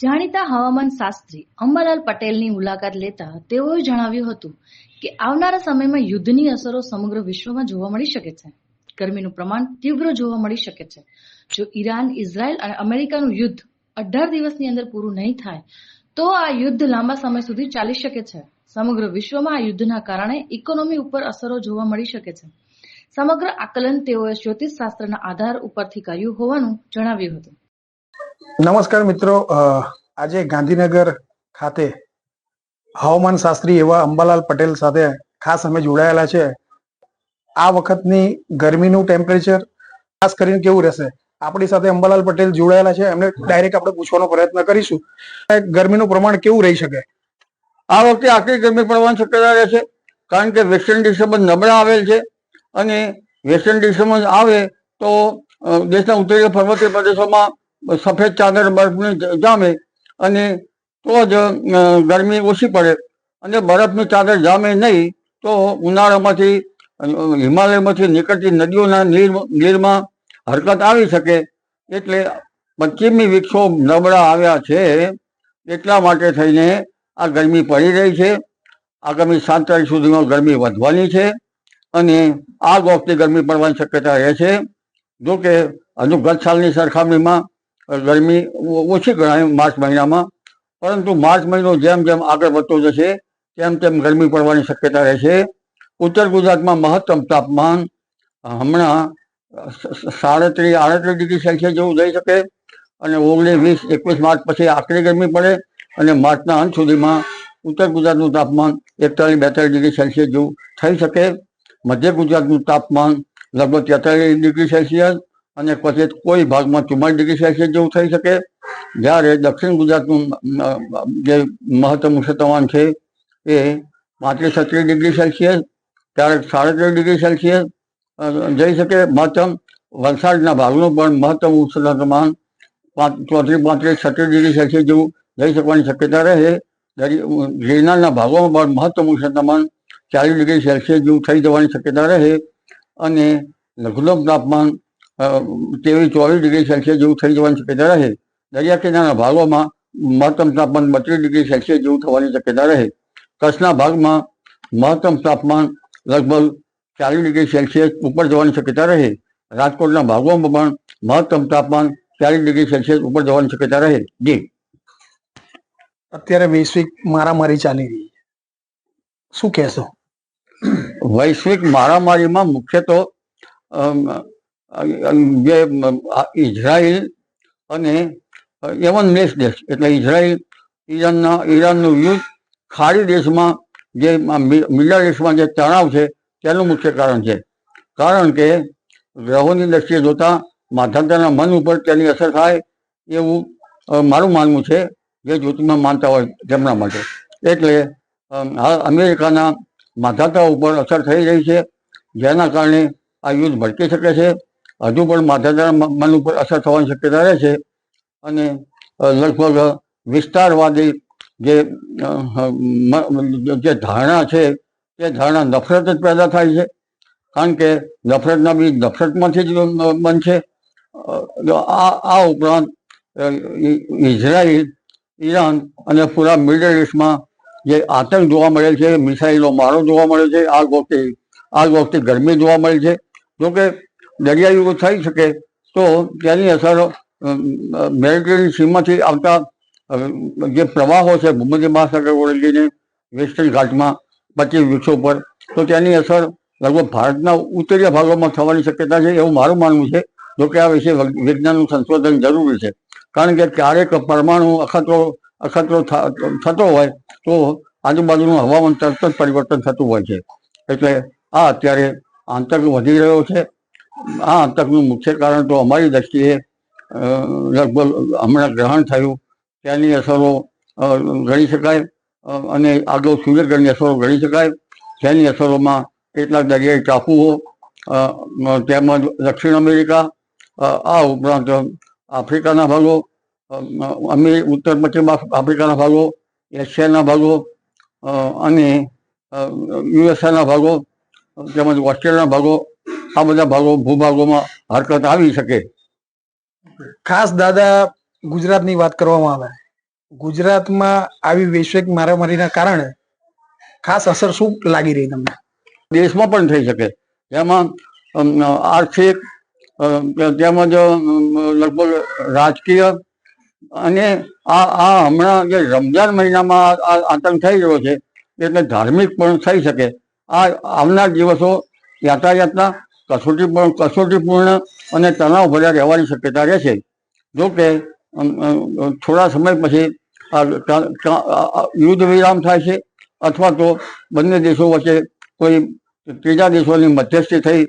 જાણીતા હવામાન શાસ્ત્રી અંબાલાલ પટેલની મુલાકાત લેતા તેઓએ જણાવ્યું હતું કે આવનારા સમયમાં યુદ્ધની અસરો સમગ્ર વિશ્વમાં જોવા મળી શકે છે. ગરમીનું પ્રમાણ તીવ્ર જોવા મળી શકે છે. જો ઈરાન, ઇઝરાયલ અને અમેરિકાનું યુદ્ધ 18 દિવસની અંદર પૂરું નહીં થાય તો આ યુદ્ધ લાંબા સમય સુધી ચાલી શકે છે. સમગ્ર વિશ્વમાં આ યુદ્ધના કારણે ઇકોનોમી ઉપર અસરો જોવા મળી શકે છે. સમગ્ર આકલન તેઓએ જ્યોતિષ શાસ્ત્રના આધાર ઉપરથી કર્યું હોવાનું જણાવ્યું હતું. નમસ્કાર મિત્રો, આજે ગાંધીનગર ખાતે હવામાન શાસ્ત્રી એવા અંબાલાલ પટેલ સાથે ખાસ અમે જોડાયેલા છે. આ વખતની ગરમીનું ટેમ્પરેચર ખાસ કરીને કેવું રહેશે, આપણી સાથે અંબાલાલ પટેલ જોડાયેલા છે. એમને ડાયરેક્ટ આપણે પૂછવાનો પ્રયત્ન કરીશું ગરમીનું પ્રમાણ કેવું રહી શકે. આ વખતે આટલી ગરમી પડવાની શક્યતા રહેશે, કારણ કે વેસ્ટર્ન ડિસ્ટર્બન્સ નબળા આવેલ છે અને વેસ્ટર્ન ડિસ્ટર્બન્સ આવે તો દેશના ઉત્તરીય પર્વતીય પ્રદેશોમાં સફેદ ચાદર બરફની જામે અને તો જ ગરમી ઓછી પડે, અને બરફની ચાદર જામે નહીં તો ઉનાળામાંથી હિમાલયમાંથી નીકળતી નદીઓના નીરમાં હરકત આવી શકે. એટલે પશ્ચિમી વિક્ષોભ નબળા આવ્યા છે, એટલા માટે થઈને આ ગરમી પડી રહી છે. આગામી 7 તારીખ સુધીમાં ગરમી વધવાની છે અને આ વખતે ગરમી પડવાની શક્યતા રહે છે. જોકે હજુ ગત સાલની સરખામણીમાં ગરમી ઓછી ગણાય માર્ચ મહિનામાં, પરંતુ માર્ચ મહિનો જેમ જેમ આગળ વધતો જશે તેમ તેમ ગરમી પડવાની શક્યતા રહેશે. ઉત્તર ગુજરાતમાં મહત્તમ તાપમાન હમણાં 37-38 ડિગ્રી સેલ્સિયસ જેવું જઈ શકે અને 19-20-21 માર્ચ પછી આકરી ગરમી પડે અને માર્ચના અંત સુધીમાં ઉત્તર ગુજરાતનું તાપમાન 41-42 ડિગ્રી સેલ્સિયસ જેવું થઈ શકે. મધ્ય ગુજરાતનું તાપમાન લગભગ 43 ડિગ્રી સેલ્સિયસ અને પછી કોઈ ભાગમાં 44 ડિગ્રી સેલ્સિયસ જેવું થઈ શકે. જ્યારે દક્ષિણ ગુજરાતનું જે મહત્તમ ઉષ્ણતામાન છે એ 35-36 ડિગ્રી સેલ્સિયસ, ક્યારેક 37 ડિગ્રી સેલ્સિયસ જઈ શકે મહત્તમ. વલસાડના ભાગનું પણ મહત્તમ ઉષ્ણતામાન 34-36 ડિગ્રી સેલ્સિયસ જેવું જઈ શકવાની શક્યતા રહે. ગિરનારના ભાગોમાં પણ મહત્તમ ઉષ્ણતામાન 40 ડિગ્રી સેલ્સિયસ જેવું થઈ જવાની શક્યતા રહે અને લઘુત્તમ તાપમાન 23-24 ડિગ્રી સેલ્સિયસ જેવું થઈ જવાની શક્યતા રહે. દરિયા કિનારાના ભાગોમાં મહત્તમ તાપમાન 32 ડિગ્રી સેલ્સિયસ જેવું થવાની શક્યતા રહે. કચ્છના ભાગમાં મહત્તમ તાપમાન લગભગ 40 ડિગ્રી સેલ્સિયસ ઉપર જવાની શક્યતા રહે. રાજકોટના ભાગોમાં પણ મહત્તમ તાપમાન 40 ડિગ્રી સેલ્સિયસ ઉપર જવાની શક્યતા રહે. જી, અત્યારે વૈશ્વિક મારામારી ચાલી રહી છે, શું કહેશો? વૈશ્વિક મારામારીમાં મુખ્ય તો જે ઇઝરાયલ અને એવન દેશ એટલે ઇઝરાયલ ઈરાનનું યુદ્ધ, ખાડી દેશમાં જે મિડલ ઈસ્ટમાં જે તણાવ છે તેનું મુખ્ય કારણ છે. કારણ કે ગ્રહોની દ્રષ્ટિએ જોતા માનવતાના મન ઉપર તેની અસર થાય એવું મારું માનવું છે, જે જ્યોતિષમાં માનતા હોય તેમના માટે. એટલે હાલ અમેરિકાના માધાતા ઉપર અસર થઈ રહી છે, જેના કારણે આ યુદ્ધ ભડકી શકે છે. હજુ પણ માધાતાના મન ઉપર અસર થવાની શક્યતા રહે છે અને લગભગ વિસ્તારવાદી જે ધારણા છે તે ધારણા નફરત જ પેદા થાય છે, કારણ કે નફરતના બીજ નફરતમાંથી જ બનશે. આ ઉપરાંત ઇઝરાયલ, ઈરાન અને પૂરા મિડલ ઈસ્ટમાં જે આતંક જોવા મળેલ છે, મિસાઇલો મારો જોવા મળે છે, આગ વખતે ગરમી જોવા મળે છે. જોકે દરિયાઈ યુદ્ધ થઈ શકે તો તેની અસર મેડિટેરિયન સીમાંથી આવતા જે પ્રવાહો છે ભૂમધ્ય મહાસાગર ઓળંગીને વેસ્ટર્ન ઘાટમાં પશ્ચિમ વિક્ષો પર, તો તેની અસર લગભગ ભારતના ઉત્તરીય ભાગોમાં થવાની શક્યતા છે એવું મારું માનવું છે. જોકે આ વિશે વિજ્ઞાનનું સંશોધન જરૂરી છે, કારણ કે ક્યારેક પરમાણુ અખતરો થતો હોય તો આજુબાજુનું હવામાન તરત જ પરિવર્તન થતું હોય છે. એટલે આ અત્યારે આતંક વધી રહ્યો છે. આ આતંકનું મુખ્ય કારણ તો અમારી દ્રષ્ટિએ લગભગ હમણાં ગ્રહણ થયું તેની અસરો ગણી શકાય અને આગળ સૂર્યગ્રહણની અસરો ગણી શકાય. તેની અસરોમાં કેટલાક દરિયાઈ ટાપુઓ તેમજ દક્ષિણ અમેરિકા, આ ઉપરાંત આફ્રિકાના ભાગો, ઉત્તર પશ્ચિમ આફ્રિકાના ભાગો, એશિયાના ભાગો અને યુએસએના ભાગો તેમજ ઓસ્ટ્રેલિયાના ભાગો, આ બધા ભૂભાગોમાં હરકત આવી શકે. ખાસ દાદા ગુજરાતની વાત કરવામાં આવે ગુજરાતમાં આવી વૈશ્વિક મારામારીના કારણે ખાસ અસર શું લાગી રહી તમને? દેશમાં પણ થઈ શકે, એમાં આર્થિક તેમજ લગભગ રાજકીય અને આ હમણાં જે રમજાન મહિનામાં આતંક થઈ રહ્યો છે એટલે ધાર્મિક પણ થઈ શકે. આ આવનાર દિવસો યાતાયાતના કસોટીપૂર્ણ અને તણાવભર્યા રહેવાની શક્યતા રહેશે. જોકે થોડા સમય પછી યુદ્ધ વિરામ થાય છે અથવા તો બંને દેશો વચ્ચે કોઈ ત્રીજા દેશોની મધ્યસ્થી થઈ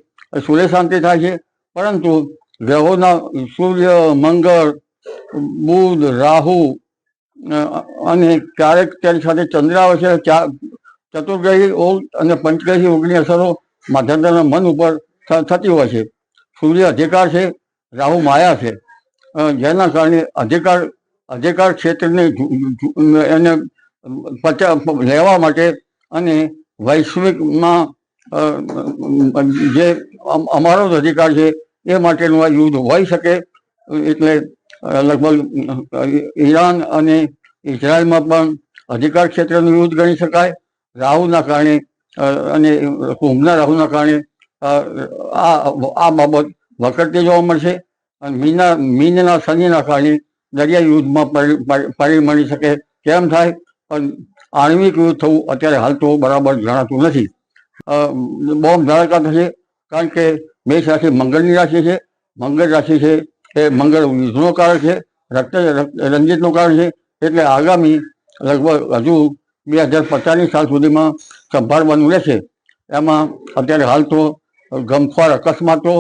સુલેહ શાંતિ થાય છે. પરંતુ ગ્રહોના સૂર્ય, મંગળ, બુધ, રાહુ અને ક્યારેક તેની સાથે ચંદ્ર આવે છે. ચતુર્ગ્રહી અને પંચગ્રહી યોગની અસરો માધ્યમના મન ઉપર થતી હોય છે. સૂર્ય અધિકાર છે, રાહુ માયા છે, જેના કારણે અધિકાર ક્ષેત્રને એને લેવા માટે અને વૈશ્વિકમાં જે અમારો જ અધિકાર છે એ માટેનું આ યુદ્ધ હોઈ શકે. એટલે લગભગ ઈરાન અને ઇઝરાયલમાં પણ અધિકાર ક્ષેત્રનું યુદ્ધ ગણી શકાય. રાહુના કારણે અને કુંભના રાહુના કારણે આ બાબત વકરતી જોવા મળશે. અને મીનના શનિના કારણે દરિયાઈ યુદ્ધમાં પરિણમી શકે કેમ થાય, પણ આણ્વિક યુદ્ધ થવું અત્યારે હાલ તો બરાબર જણાતું નથી. બોમ્બ ધડાકા થશે, કારણ કે મેષ રાશિ મંગળની રાશિ છે. મંગળ રાશિ છે એ મંગળ યુદ્ધનો કારક છે, રંજિતનું કારક છે. એટલે આગામી લગભગ હજુ 2050 સાલ સુધીમાં સંભાળવાનું રહેશે. એમાં અત્યારે હાલ તો ગમખ્વાર અકસ્માતો,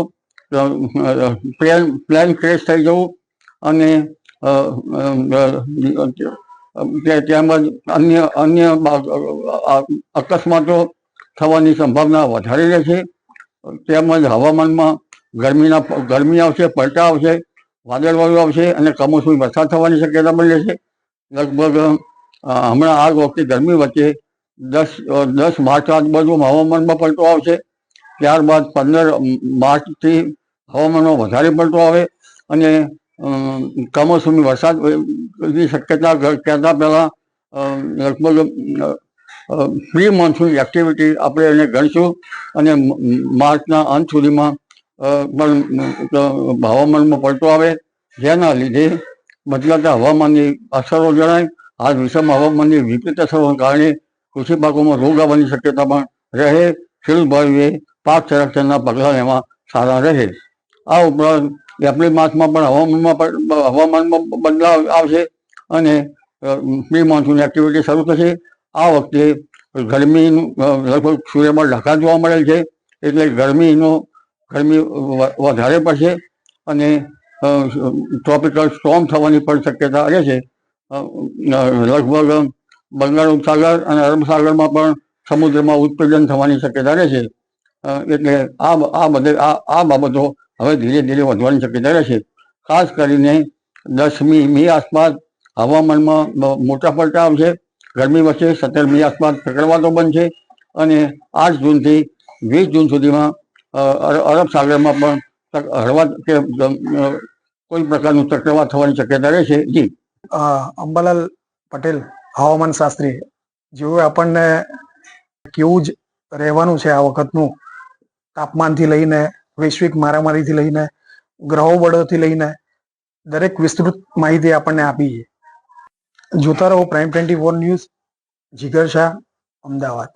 પ્લેન ક્રેશ થઈ જવું અને તેમજ અન્ય અકસ્માતો થવાની સંભાવના વધારે રહેશે. તેમજ હવામાનમાં ગરમી આવશે, પલટા આવશે, વાદળવાયુ આવશે અને કમોસમી વરસાદ થવાની શક્યતા પણ રહેશે. લગભગ હમણાં આ વખતે ગરમી વચ્ચે 10 માર્ચ આજુબાજુ હવામાનમાં પલટો આવશે. ત્યારબાદ 15 માર્ચથી હવામાનમાં વધારે પલટો આવે અને કમોસમી વરસાદની શક્યતા કહેતા પહેલાં લગભગ પ્રી મોન્સૂન એક્ટિવિટી આપણે એને ગણીશું. અને માર્ચના અંત સુધીમાં પણ હવામાનમાં પલટો આવે, જેના લીધે બદલાતા હવામાનની અસરો જણાય. હાલ વિષમ હવામાનની વિપરીત અસરોના કારણે કૃષિ પાકોમાં રોગ આવવાની શક્યતા પણ રહે. ખેડૂત ભાઈઓએ પાક સંરક્ષણના પગલાં લેવા સારા રહે. આ ઉપરાંત એપ્રિલ માસમાં પણ હવામાનમાં બદલાવ આવશે અને પ્રી મોન્સૂન એક્ટિવિટી શરૂ થશે. આ વખતે ગરમીનું લગભગ સૂર્યમાં ઢાકા જોવા મળેલ છે, એટલે ગરમી વધારે પડશે અને ટ્રોપિકલ સ્ટોર્મ થવાની પણ શક્યતા રહેશે. લગભગ બંગાળ ઉપસાગર અને અરબ સાગરમાં પણ સમુદ્રમાં ઉત્પીડન થવાની શક્યતા રહેશે. એટલે આ બાબતો હવે ધીરે ધીરે વધવાની શક્યતા રહેશે. ખાસ કરીને 10મી મે આસપાસ હવામાનમાં મોટા પલટા આવશે. ગરમી વચ્ચે 17 મે આસપાસ ચક્રવાતો બનશે અને 8 જૂનથી 20 જૂન સુધીમાં અરબ સાગરમાં પણ હળવા કે કોઈ પ્રકારનું ચક્રવાત થવાની શક્યતા રહેશે. જી અંબાલાલ પટેલ હવામાન શાસ્ત્રી, જેઓએ આપણને કેવું જ રહેવાનું છે આ વખતનું, તાપમાનથી લઈને વૈશ્વિક મારામારીથી લઈને ગ્રહો બળોથી લઈને દરેક વિસ્તૃત માહિતી આપણને આપી છે. જોતા રહો Prime 24 ન્યૂઝ. જીગર શાહ, અમદાવાદ.